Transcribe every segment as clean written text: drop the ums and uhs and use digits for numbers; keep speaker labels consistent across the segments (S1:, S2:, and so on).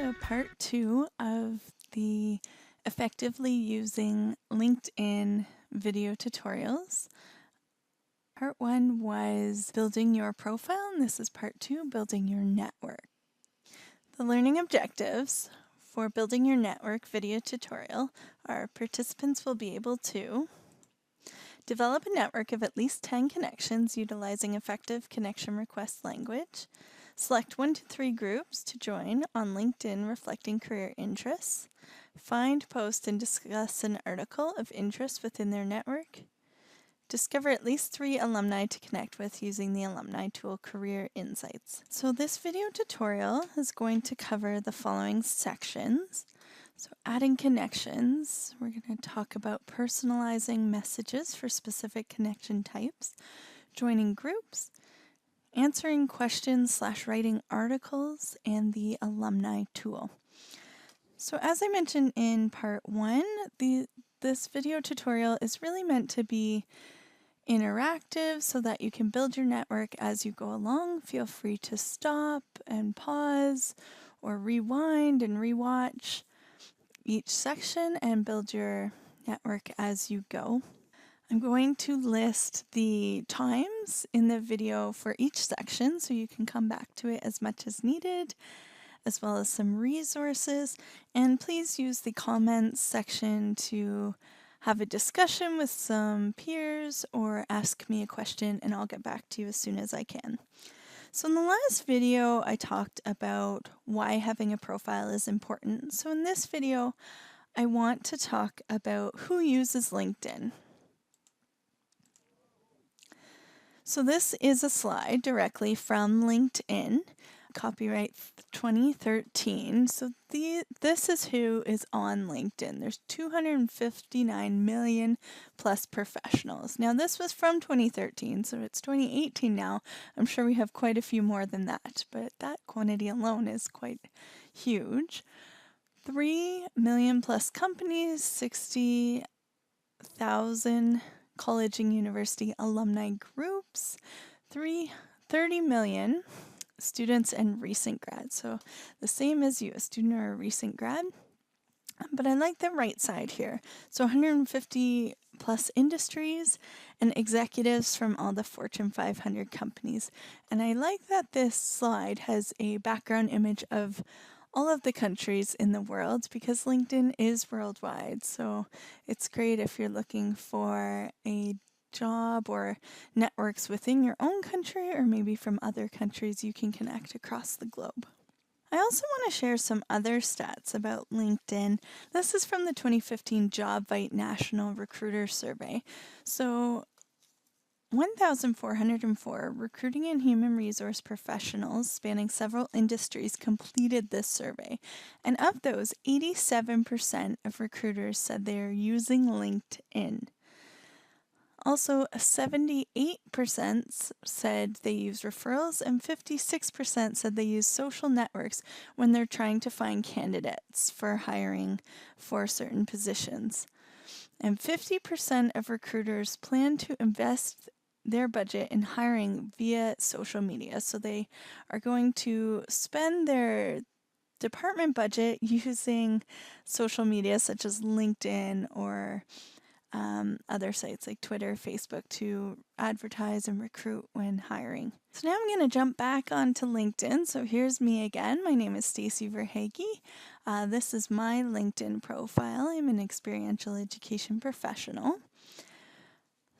S1: to part 2 of the effectively using LinkedIn video tutorials. Part 1 was building your profile, and this is part 2, building your network. The learning objectives for building your network video tutorial are participants will be able to develop a network of at least 10 connections utilizing effective connection request language. Select 1 to 3 groups to join on LinkedIn reflecting career interests. Find, post, and discuss an article of interest within their network. Discover at least 3 alumni to connect with using the Alumni tool Career Insights. So this video tutorial is going to cover the following sections. So adding connections, we're going to talk about personalizing messages for specific connection types, joining groups, answering questions / writing articles, and the Alumni tool. So as I mentioned in part 1, this video tutorial is really meant to be interactive so that you can build your network as you go along. Feel free to stop and pause or rewind and rewatch each section and build your network as you go. I'm going to list the times in the video for each section so you can come back to it as much as needed, as well as some resources. And please use the comments section to have a discussion with some peers or ask me a question, and I'll get back to you as soon as I can. So in the last video, I talked about why having a profile is important. So in this video, I want to talk about who uses LinkedIn. So this is a slide directly from LinkedIn, copyright 2013. So this is who is on LinkedIn. There's 259 million plus professionals. Now this was from 2013, so it's 2018 now. I'm sure we have quite a few more than that, but that quantity alone is quite huge. 3 million plus companies, 60,000 college and university alumni groups, 30 million students and recent grads. So the same as you, a student or a recent grad. But I like the right side here. So 150 plus industries and executives from all the Fortune 500 companies. And I like that this slide has a background image of all of the countries in the world because LinkedIn is worldwide. So it's great if you're looking for a job or networks within your own country or maybe from other countries you can connect across the globe. I also want to share some other stats about LinkedIn. This is from the 2015 JobVite National Recruiter Survey. So 1,404 recruiting and human resource professionals spanning several industries completed this survey. And of those, 87% of recruiters said they are using LinkedIn. Also, 78% said they use referrals, and 56% said they use social networks when they're trying to find candidates for hiring for certain positions. And 50% of recruiters plan to invest their budget in hiring via social media. So they are going to spend their department budget using social media such as LinkedIn or other sites like Twitter, Facebook to advertise and recruit when hiring. So now I'm going to jump back onto LinkedIn. So here's me again. My name is Stacey Verhage. This is my LinkedIn profile. I'm an experiential education professional.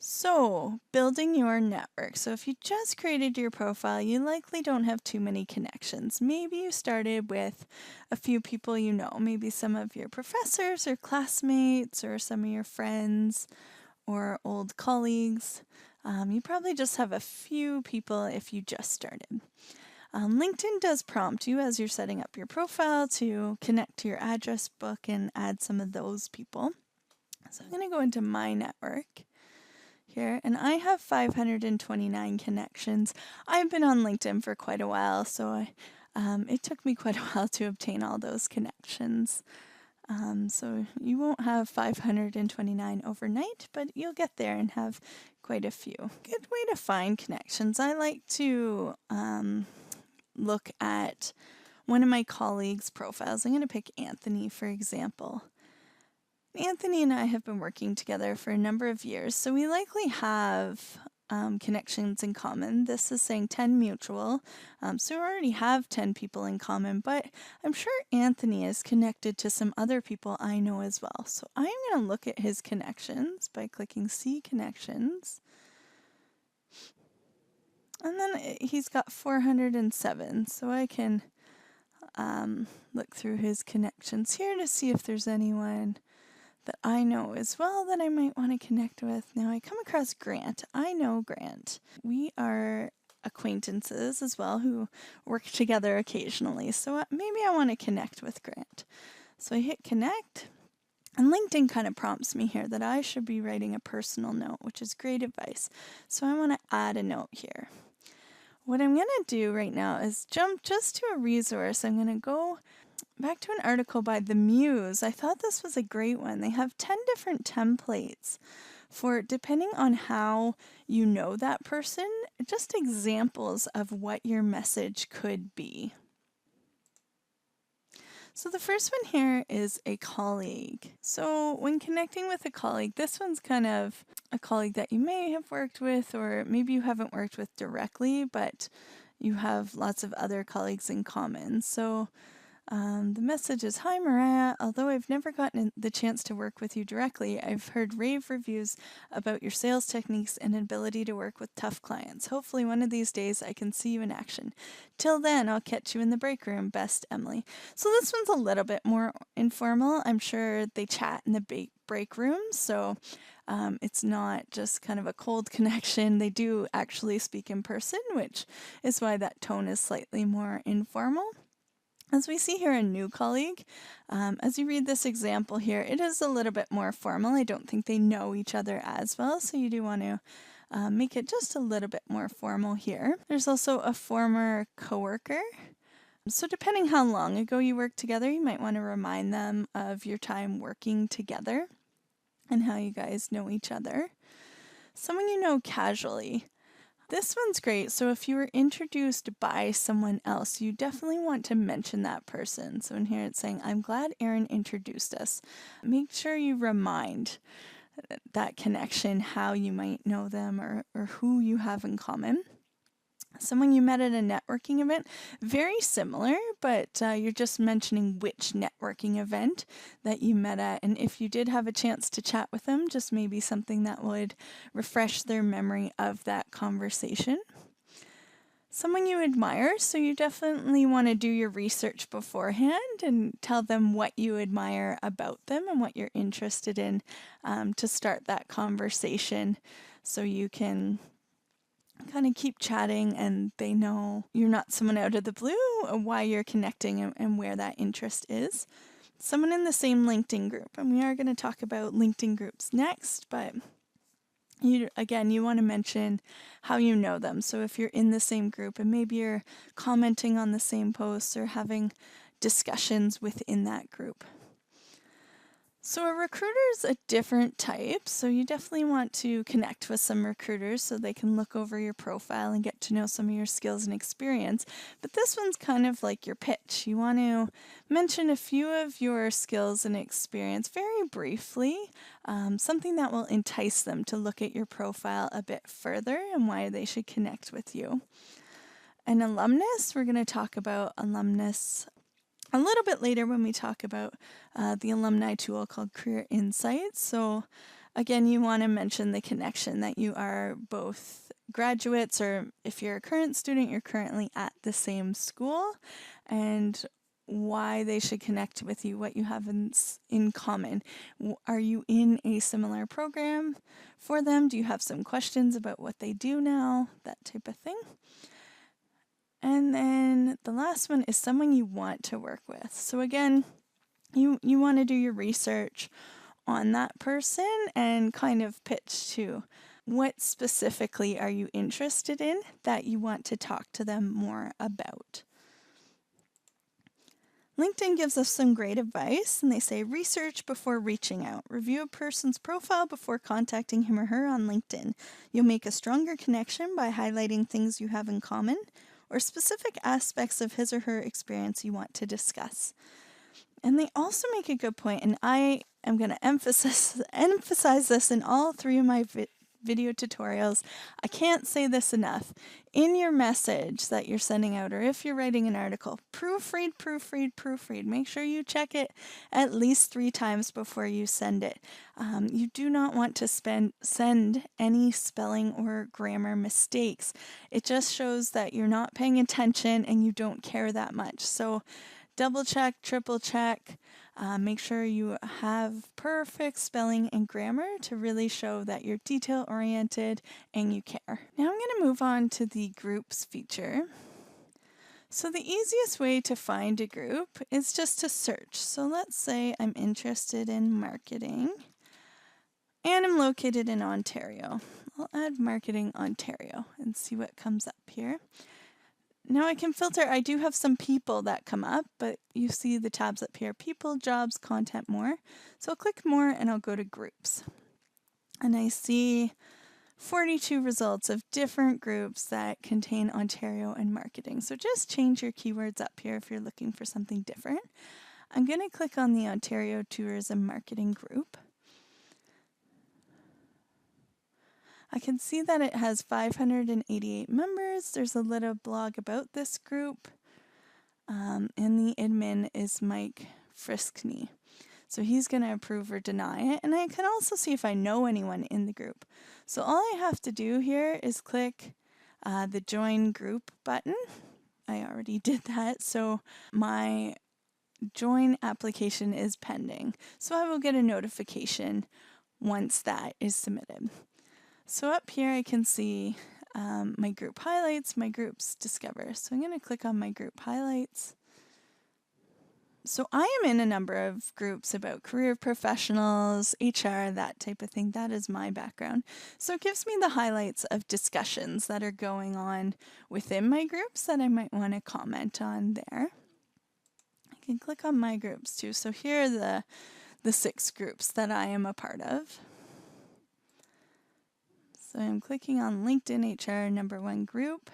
S1: So, building your network. So if you just created your profile, you likely don't have too many connections. Maybe you started with a few people you know, maybe some of your professors or classmates or some of your friends or old colleagues. You probably just have a few people if you just started. LinkedIn does prompt you as you're setting up your profile to connect to your address book and add some of those people. So I'm going to go into my network here, and I have 529 connections. I've been on LinkedIn for quite a while, so it took me quite a while to obtain all those connections. So you won't have 529 overnight, but you'll get there and have quite a few. Good way to find connections. I like to look at one of my colleagues' profiles. I'm going to pick Anthony, for example. Anthony and I have been working together for a number of years, so we likely have connections in common. This is saying 10 mutual, so we already have 10 people in common, but I'm sure Anthony is connected to some other people I know as well. So I'm going to look at his connections by clicking See Connections. And then he's got 407, so I can look through his connections here to see if there's anyone that I know as well that I might want to connect with. Now I come across Grant. I know Grant. We are acquaintances as well who work together occasionally, so maybe I want to connect with Grant. So I hit connect, and LinkedIn kind of prompts me here that I should be writing a personal note, which is great advice. So I want to add a note here. What I'm going to do right now is jump just to a resource. I'm going to go back to an article by The Muse. I thought this was a great one. They have 10 different templates for, depending on how you know that person, just examples of what your message could be. So the first one here is a colleague. So when connecting with a colleague, this one's kind of a colleague that you may have worked with, or maybe you haven't worked with directly, but you have lots of other colleagues in common. So the message is, "Hi Mariah, although I've never gotten the chance to work with you directly, I've heard rave reviews about your sales techniques and ability to work with tough clients. Hopefully one of these days I can see you in action. Till then, I'll catch you in the break room. Best, Emily." So this one's a little bit more informal. I'm sure they chat in the break room, so it's not just kind of a cold connection. They do actually speak in person, which is why that tone is slightly more informal. As we see here, a new colleague, as you read this example here, it is a little bit more formal. I don't think they know each other as well, so you do want to make it just a little bit more formal here. There's also a former coworker. So depending how long ago you worked together, you might want to remind them of your time working together and how you guys know each other. Someone you know casually. This one's great. So if you were introduced by someone else, you definitely want to mention that person. So in here it's saying, "I'm glad Erin introduced us." Make sure you remind that connection, how you might know them or who you have in common. Someone you met at a networking event, very similar, but you're just mentioning which networking event that you met at. And if you did have a chance to chat with them, just maybe something that would refresh their memory of that conversation. Someone you admire, so you definitely want to do your research beforehand and tell them what you admire about them and what you're interested in to start that conversation, so you can kind of keep chatting and they know you're not someone out of the blue, why you're connecting and where that interest is. Someone in the same LinkedIn group, and we are going to talk about LinkedIn groups next, but you want to mention how you know them. So if you're in the same group and maybe you're commenting on the same posts or having discussions within that group. So a recruiter is a different type, so you definitely want to connect with some recruiters so they can look over your profile and get to know some of your skills and experience. But this one's kind of like your pitch. You want to mention a few of your skills and experience very briefly, something that will entice them to look at your profile a bit further and why they should connect with you. An alumnus, we're going to talk about alumnus a little bit later when we talk about the alumni tool called Career Insights. So again, you want to mention the connection that you are both graduates, or if you're a current student, you're currently at the same school, and why they should connect with you, what you have in common. Are you in a similar program for them? Do you have some questions about what they do now? That type of thing. And then the last one is someone you want to work with. So again, you want to do your research on that person and kind of pitch to what specifically are you interested in that you want to talk to them more about. LinkedIn gives us some great advice, and they say research before reaching out. Review a person's profile before contacting him or her on LinkedIn. You'll make a stronger connection by highlighting things you have in common or specific aspects of his or her experience you want to discuss. And they also make a good point, and I am going to emphasize this in all three of my video tutorials. I can't say this enough. In your message that you're sending out, or if you're writing an article, proofread, proofread, proofread. Make sure you check it at least 3 times before you send it. You do not want to send any spelling or grammar mistakes. It just shows that you're not paying attention and you don't care that much. So double check, triple check. Make sure you have perfect spelling and grammar to really show that you're detail oriented and you care. Now I'm going to move on to the groups feature. So the easiest way to find a group is just to search. So let's say I'm interested in marketing and I'm located in Ontario. I'll add Marketing Ontario and see what comes up here. Now I can filter. I do have some people that come up, but you see the tabs up here: people, jobs, content, more. So I'll click more and I'll go to groups. And I see 42 results of different groups that contain Ontario and marketing. So just change your keywords up here if you're looking for something different. I'm going to click on the Ontario Tourism Marketing group. I can see that it has 588 members. There's a little blog about this group. And the admin is Mike Friskney. So he's going to approve or deny it. And I can also see if I know anyone in the group. So all I have to do here is click the Join Group button. I already did that. So my join application is pending. So I will get a notification once that is submitted. So up here I can see my group highlights, my groups discover. So I'm going to click on my group highlights. So I am in a number of groups about career professionals, HR, that type of thing. That is my background. So it gives me the highlights of discussions that are going on within my groups that I might want to comment on there. I can click on my groups too. So here are the 6 groups that I am a part of. So I'm clicking on LinkedIn HR #1 group.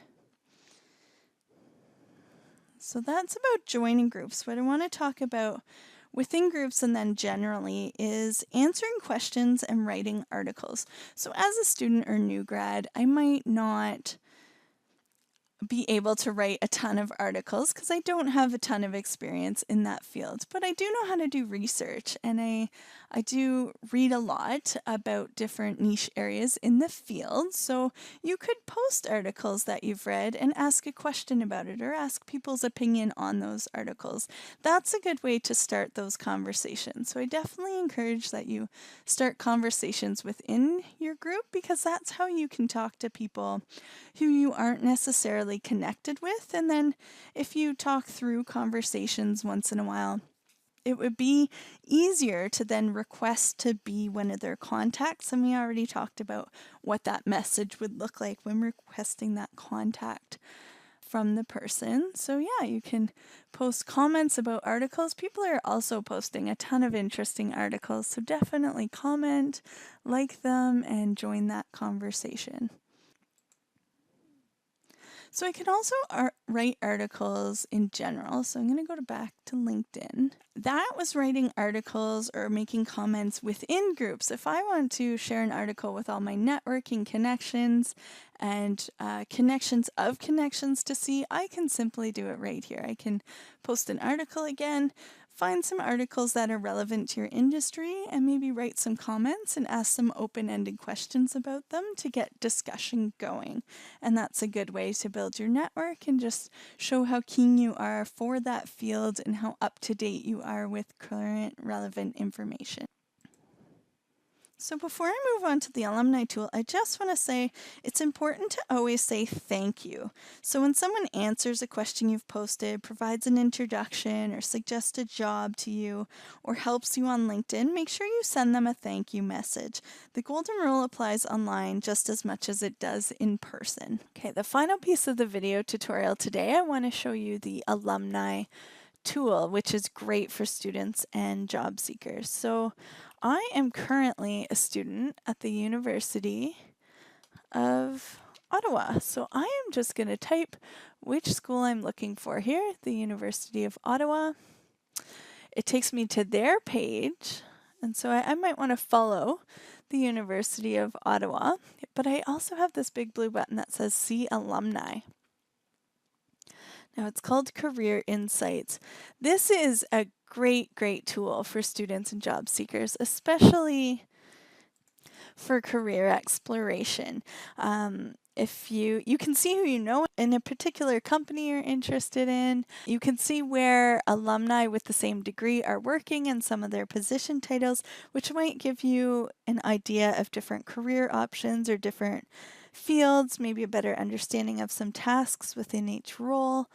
S1: So that's about joining groups. What I want to talk about within groups and then generally is answering questions and writing articles. So as a student or new grad, I might not be able to write a ton of articles because I don't have a ton of experience in that field, but I do know how to do research, and I do read a lot about different niche areas in the field. So you could post articles that you've read and ask a question about it or ask people's opinion on those articles. That's a good way to start those conversations. So I definitely encourage that you start conversations within your group because that's how you can talk to people who you aren't necessarily connected with. And then if you talk through conversations once in a while, it would be easier to then request to be one of their contacts. And we already talked about what that message would look like when requesting that contact from the person. So yeah, you can post comments about articles. People are also posting a ton of interesting articles. So definitely comment, like them, and join that conversation. So I can also write articles in general. So I'm going to go back to LinkedIn. That was writing articles or making comments within groups. If I want to share an article with all my networking connections and connections of connections to see, I can simply do it right here. I can post an article again, find some articles that are relevant to your industry, and maybe write some comments and ask some open-ended questions about them to get discussion going. And that's a good way to build your network and just show how keen you are for that field and how up-to-date you are with current relevant information. So before I move on to the alumni tool, I just want to say it's important to always say thank you. So when someone answers a question you've posted, provides an introduction, or suggests a job to you, or helps you on LinkedIn, make sure you send them a thank you message. The golden rule applies online just as much as it does in person. Okay, the final piece of the video tutorial today, I want to show you the alumni tool, which is great for students and job seekers. So I am currently a student at the University of Ottawa. So I am just going to type which school I'm looking for here, the University of Ottawa. It takes me to their page, and so I might want to follow the University of Ottawa, but I also have this big blue button that says See Alumni. Now it's called Career Insights. This is a great tool for students and job seekers, especially for career exploration. If you can see who you know in a particular company you're interested in. You can see where alumni with the same degree are working and some of their position titles, which might give you an idea of different career options or different fields, maybe a better understanding of some tasks within each role.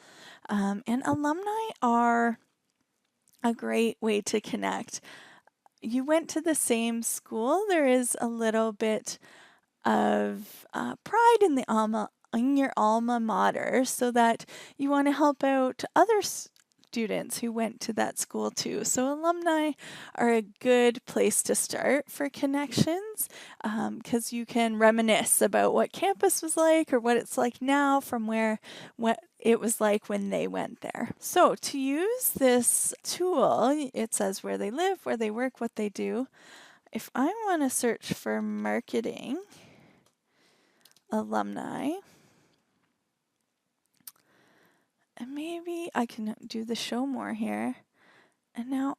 S1: And alumni are a great way to connect. You went to the same school, there is a little bit of pride in your alma mater, so that you want to help out other students who went to that school too. So alumni are a good place to start for connections, because you can reminisce about what campus was like or what it's like now from what it was like when they went there. So to use this tool, it says where they live, where they work, what they do. If I want to search for marketing alumni, and maybe I can do the show more here. And now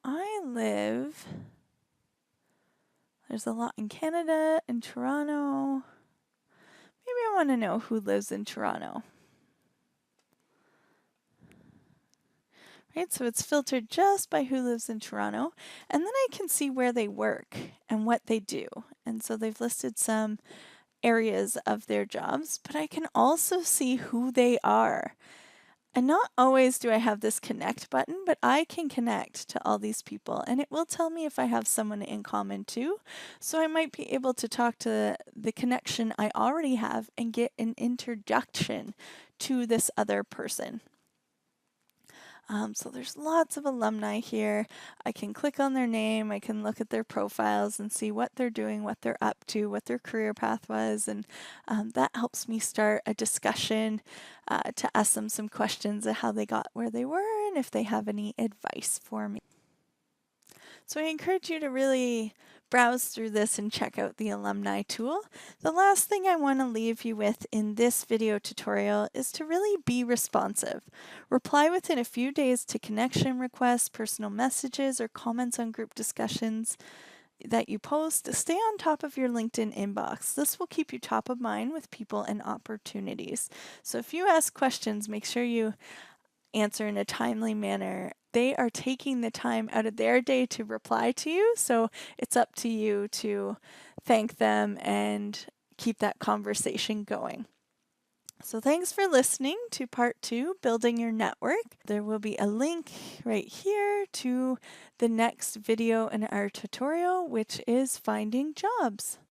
S1: there's a lot in Canada, in Toronto. Maybe I want to know who lives in Toronto. Right, so it's filtered just by who lives in Toronto. And then I can see where they work and what they do. And so they've listed some areas of their jobs, but I can also see who they are. And not always do I have this connect button, but I can connect to all these people and it will tell me if I have someone in common too. So I might be able to talk to the connection I already have and get an introduction to this other person. So there's lots of alumni here. I can click on their name, I can look at their profiles and see what they're doing, what they're up to, what their career path was, and that helps me start a discussion to ask them some questions of how they got where they were and if they have any advice for me. So I encourage you to really browse through this and check out the alumni tool. The last thing I want to leave you with in this video tutorial is to really be responsive. Reply within a few days to connection requests, personal messages, or comments on group discussions that you post. Stay on top of your LinkedIn inbox. This will keep you top of mind with people and opportunities. So if you ask questions, make sure you answer in a timely manner. They are taking the time out of their day to reply to you, so it's up to you to thank them and keep that conversation going. So thanks for listening to part 2, Building Your Network. There will be a link right here to the next video in our tutorial, which is Finding Jobs.